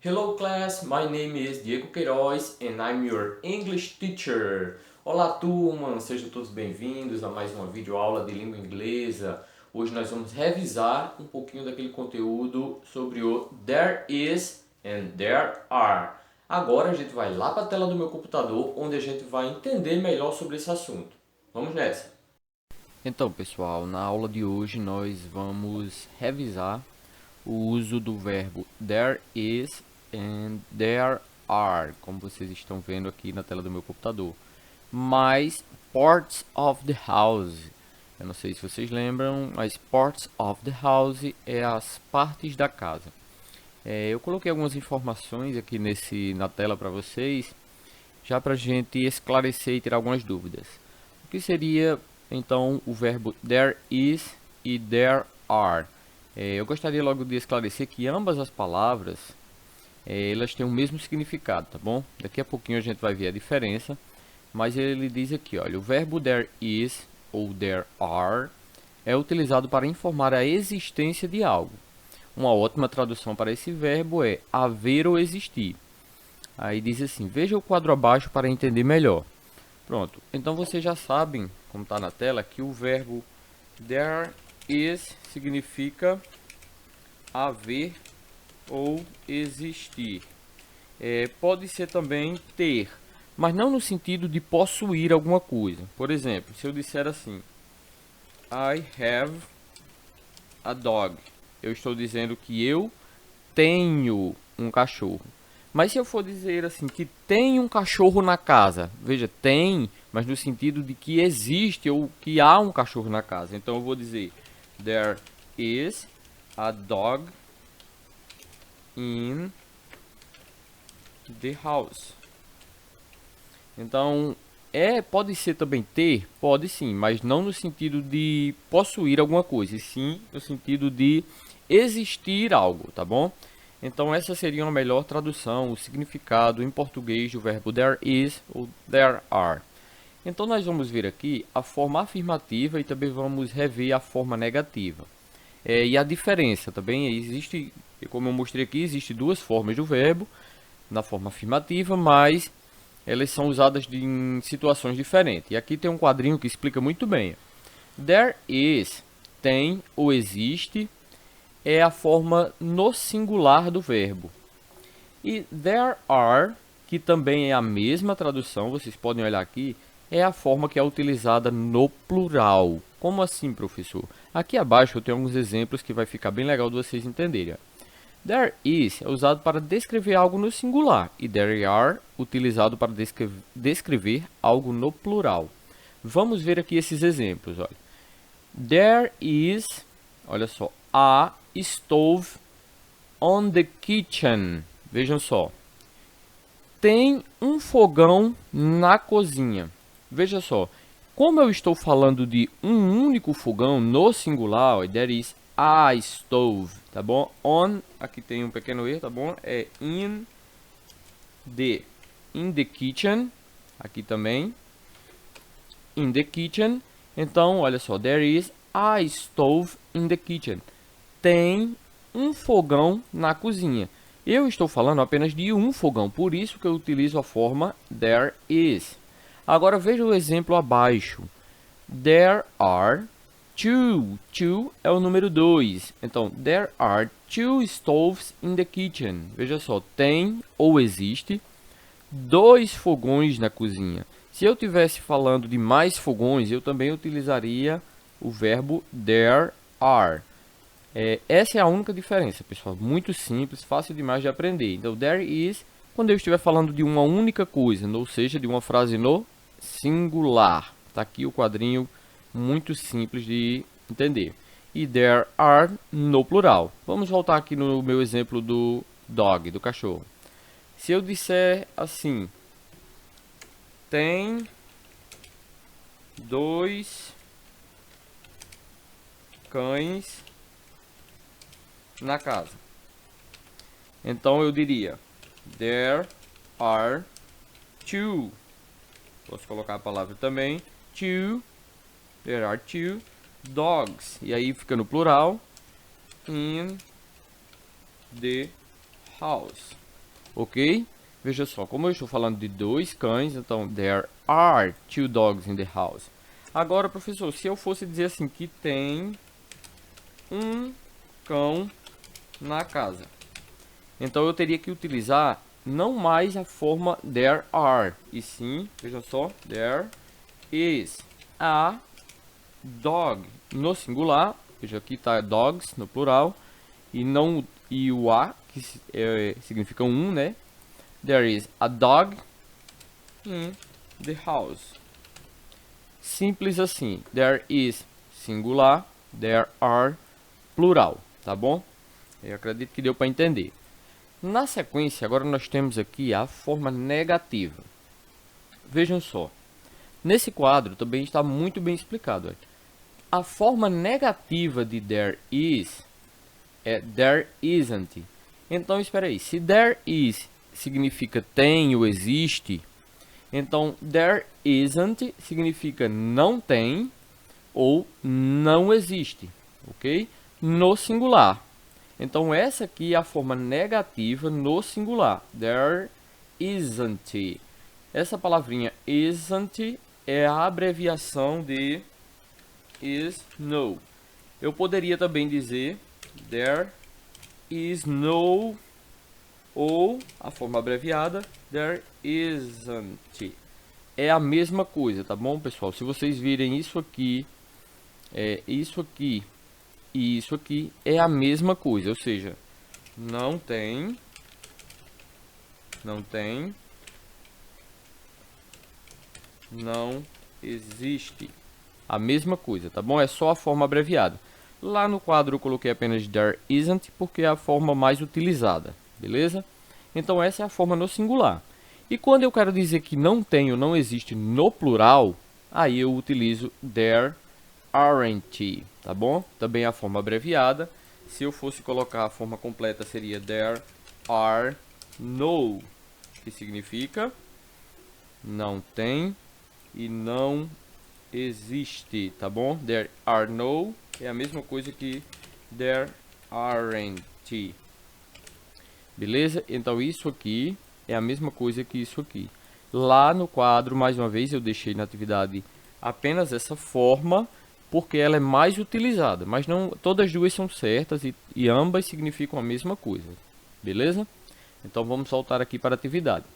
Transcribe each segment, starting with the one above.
Hello class, my name is Diego Queiroz and I'm your English teacher. Olá turma, sejam todos bem-vindos a mais uma videoaula de língua inglesa. Hoje nós vamos revisar um pouquinho daquele conteúdo sobre o there is and there are. Agora a gente vai lá para a tela do meu computador, onde a gente vai entender melhor sobre esse assunto. Vamos nessa! Então pessoal, na aula de hoje nós vamos revisar o uso do verbo there is and there are, como vocês estão vendo aqui na tela do meu computador. Mais parts of the house. Eu não sei se vocês lembram, mas parts of the house é as partes da casa. Eu coloquei algumas informações aqui na tela para vocês, já para a gente esclarecer e tirar algumas dúvidas. O que seria então o verbo there is e there are? Eu gostaria logo de esclarecer que ambas as palavras elas têm o mesmo significado, tá bom? Daqui a pouquinho a gente vai ver a diferença, mas ele diz aqui, olha, o verbo there is ou there are é utilizado para informar a existência de algo. Uma ótima tradução para esse verbo é haver ou existir. Aí diz assim, veja o quadro abaixo para entender melhor. Pronto, então vocês já sabem, como está na tela, que o verbo there is significa haver ou existir. Pode ser também ter, mas não no sentido de possuir alguma coisa. Por exemplo, se eu disser assim, I have a dog, eu estou dizendo que eu tenho um cachorro. Mas se eu for dizer assim, que tem um cachorro na casa, veja, tem, mas no sentido de que existe ou que há um cachorro na casa. Então eu vou dizer, there is a dog in the house. Então, pode ser também ter? Pode sim, mas não no sentido de possuir alguma coisa, e sim no sentido de existir algo, tá bom? Então essa seria uma melhor tradução, o significado em português do verbo there is ou there are. Então nós vamos ver aqui a forma afirmativa e também vamos rever a forma negativa. E a diferença também existe, como eu mostrei aqui, existe duas formas do verbo, na forma afirmativa, mas elas são usadas em situações diferentes. E aqui tem um quadrinho que explica muito bem. There is, tem ou existe, é a forma no singular do verbo. E there are, que também é a mesma tradução, vocês podem olhar aqui, é a forma que é utilizada no plural. Como assim, professor? Aqui abaixo eu tenho alguns exemplos que vai ficar bem legal de vocês entenderem. There is é usado para descrever algo no singular e there are utilizado para descrever algo no plural. Vamos ver aqui esses exemplos. Olha. There is, olha só, a stove on the kitchen. Vejam só. Tem um fogão na cozinha. Veja só. Como eu estou falando de um único fogão no singular, ó, there is a stove, tá bom? On, aqui tem um pequeno erro, tá bom? É in the kitchen, aqui também. In the kitchen. Então, olha só, there is a stove in the kitchen. Tem um fogão na cozinha. Eu estou falando apenas de um fogão, por isso que eu utilizo a forma there is. Agora veja o exemplo abaixo. There are two. Two é o número 2. Então, there are two stoves in the kitchen. Veja só, tem ou existe dois fogões na cozinha. Se eu estivesse falando de mais fogões, eu também utilizaria o verbo there are. Essa é a única diferença, pessoal. Muito simples, fácil demais de aprender. Então, there is, quando eu estiver falando de uma única coisa, ou seja, de uma frase no singular. Está aqui o quadrinho, muito simples de entender. E there are no plural. Vamos voltar aqui no meu exemplo do dog, do cachorro. Se eu disser assim, tem dois cães na casa. Então eu diria, there are two. Posso colocar a palavra também, two. There are two dogs. E aí fica no plural, in the house. ok? Veja só, como eu estou falando de dois cães, então there are two dogs in the house. Agora, professor, se eu fosse dizer assim que tem um cão na casa, então eu teria que utilizar não mais a forma there are, e sim, veja só, there is a dog no singular, veja aqui está dogs no plural, e não e o a, que significa um, né? There is a dog in the house. Simples assim. There is singular, there are plural, tá bom? Eu acredito que deu para entender. Na sequência, agora nós temos aqui a forma negativa. Vejam só. Nesse quadro também está muito bem explicado. A forma negativa de there is é there isn't. Então, espera aí. Se there is significa tem ou existe, então there isn't significa não tem ou não existe, ok? No singular. Então, essa aqui é a forma negativa no singular. There isn't. Essa palavrinha isn't é a abreviação de is no. Eu poderia também dizer there is no, ou a forma abreviada there isn't. É a mesma coisa, tá bom, pessoal? Se vocês virem isso aqui, isso aqui e isso aqui é a mesma coisa, ou seja, não tem, não existe. A mesma coisa, tá bom? É só a forma abreviada. Lá no quadro eu coloquei apenas there isn't porque é a forma mais utilizada, beleza? Então essa é a forma no singular. E quando eu quero dizer que não tem ou não existe no plural, aí eu utilizo there aren't, tá bom? Também é a forma abreviada. Se eu fosse colocar a forma completa seria there are no, que significa não tem e não existe, tá bom? There are no é a mesma coisa que there aren't. Beleza? Então isso aqui é a mesma coisa que isso aqui. Lá no quadro, mais uma vez, eu deixei na atividade apenas essa forma, porque ela é mais utilizada. Mas não, todas as duas são certas e ambas significam a mesma coisa. Beleza? Então vamos soltar aqui para a atividade.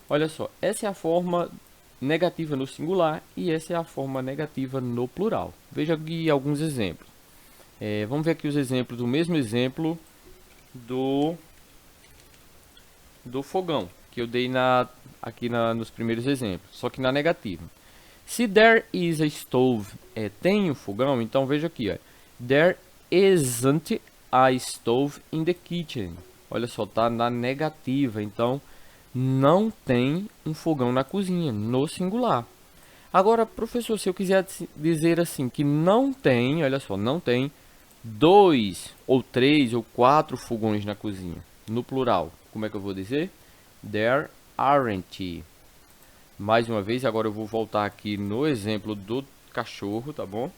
Olha só, essa é a forma negativa no singular e essa é a forma negativa no plural. Veja aqui alguns exemplos. Vamos ver aqui os exemplos do mesmo exemplo do fogão que eu dei aqui nos primeiros exemplos, só que na negativa. Se there is a stove, tem um fogão, então veja aqui, ó, there isn't a stove in the kitchen. Olha só, tá na negativa, então não tem um fogão na cozinha, no singular. Agora, professor, se eu quiser dizer assim que não tem, olha só, não tem 2 ou 3 ou 4 fogões na cozinha, no plural, como é que eu vou dizer? There aren't. Mais uma vez, agora eu vou voltar aqui no exemplo do cachorro, tá bom?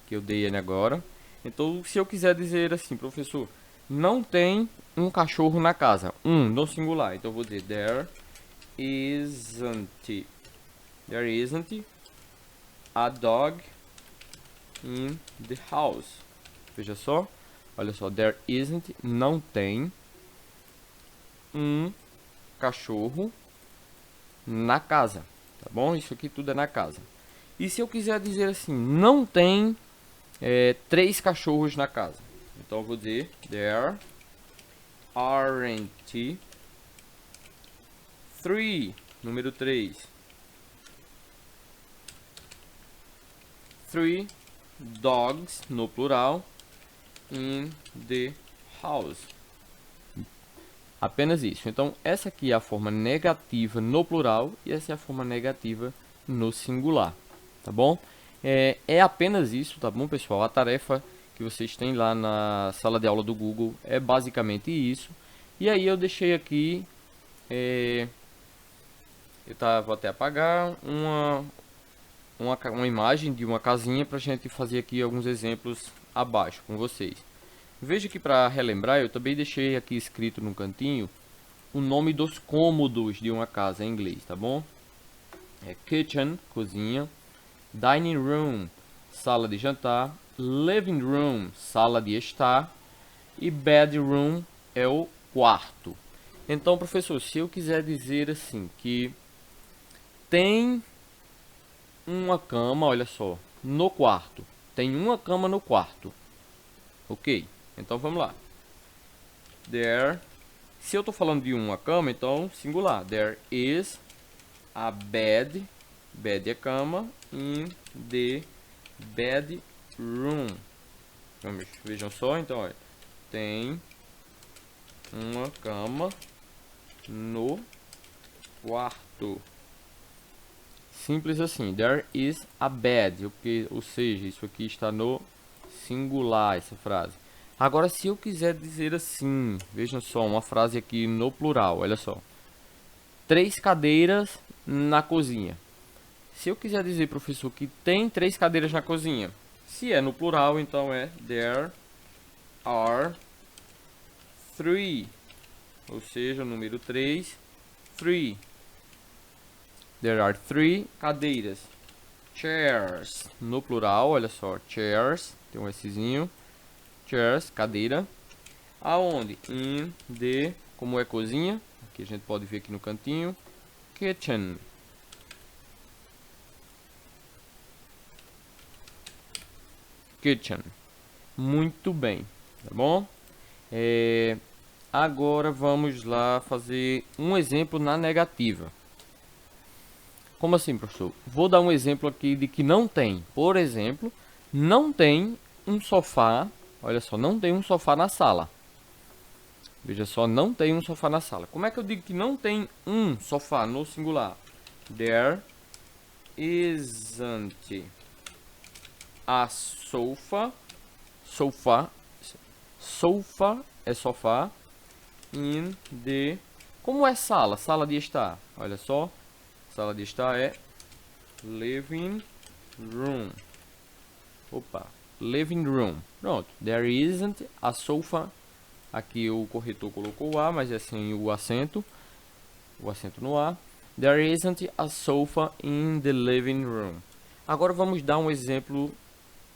Que eu dei ele agora. Então, se eu quiser dizer assim, professor, não tem um cachorro na casa, no singular, então eu vou dizer there isn't a dog in the house. Veja só, olha só, there isn't, não tem um cachorro na casa, tá bom? Isso aqui tudo é na casa. E se eu quiser dizer assim, não tem 3 cachorros na casa, então eu vou dizer there aren't 3, número 3, 3 dogs, no plural, in the house. Apenas isso. Então, essa aqui é a forma negativa no plural e essa é a forma negativa no singular, tá bom? É apenas isso, tá bom, pessoal? A tarefa que vocês têm lá na sala de aula do Google é basicamente isso. E aí eu deixei aqui, vou até apagar uma imagem de uma casinha para a gente fazer aqui alguns exemplos abaixo com vocês. Veja que para relembrar, eu também deixei aqui escrito no cantinho o nome dos cômodos de uma casa em inglês, tá bom? É kitchen, cozinha, dining room, sala de jantar, living room, sala de estar e bedroom é o quarto. Então, professor, se eu quiser dizer assim que tem uma cama, olha só, no quarto. Tem uma cama no quarto. Ok? Então vamos lá. There. Se eu tô falando de uma cama, então singular. There is a bed. Bed é cama. In the bedroom. Vamos, vejam só, então, olha. Tem uma cama no quarto. Simples assim. There is a bed. Ou seja, isso aqui está no singular, essa frase. Agora, se eu quiser dizer assim, vejam só, uma frase aqui no plural, olha só. 3 cadeiras na cozinha. Se eu quiser dizer, professor, que tem 3 cadeiras na cozinha, se é no plural, então é there are 3. Ou seja, o número 3, 3. There are 3 cadeiras. Chairs. No plural, olha só. Chairs. Tem um Szinho. Chairs, cadeira. Aonde? In the... Como é cozinha? Aqui a gente pode ver aqui no cantinho. Kitchen. Kitchen. Muito bem. Tá bom? Agora vamos lá fazer um exemplo na negativa. Como assim, professor? Vou dar um exemplo aqui de que não tem. Por exemplo, não tem um sofá. Olha só, não tem um sofá na sala. Veja só, não tem um sofá na sala. Como é que eu digo que não tem um sofá no singular? There isn't a sofa. Sofa é sofá. In the... Como é sala? Sala de estar. Olha só. Sala de estar é living room. Opa, living room. Pronto. There isn't a sofa. Aqui o corretor colocou o A, mas é sem o acento. O acento no A. There isn't a sofa in the living room. Agora vamos dar um exemplo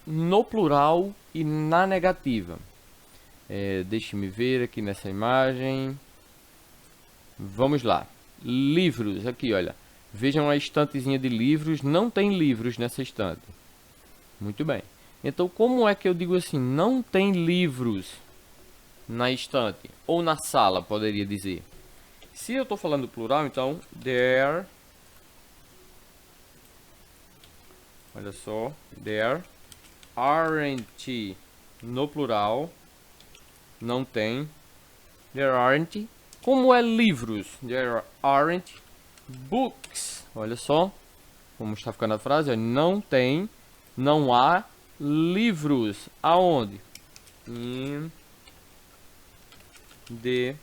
no plural e na negativa. Deixe-me ver aqui nessa imagem. Vamos lá. Livros. Aqui, olha. Vejam a estantezinha de livros. Não tem livros nessa estante. Muito bem. Então, como é que eu digo assim? Não tem livros na estante. Ou na sala, poderia dizer. Se eu estou falando plural, então, there... Olha só. There aren't. No plural. Não tem. There aren't. Como é livros? There aren't books. Olha só. Como está ficando a frase. Não tem. Não há livros. Aonde? In the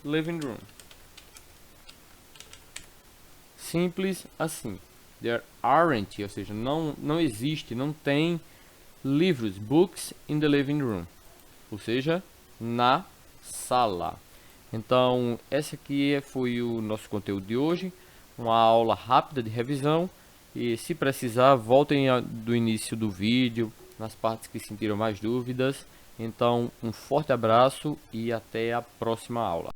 living room. Simples assim. There aren't. Ou seja, não existe. Não tem livros. Books in the living room. Ou seja, na sala. Então, esse aqui foi o nosso conteúdo de hoje. Uma aula rápida de revisão. E se precisar, voltem do início do vídeo, nas partes que sentiram mais dúvidas. Então, um forte abraço e até a próxima aula.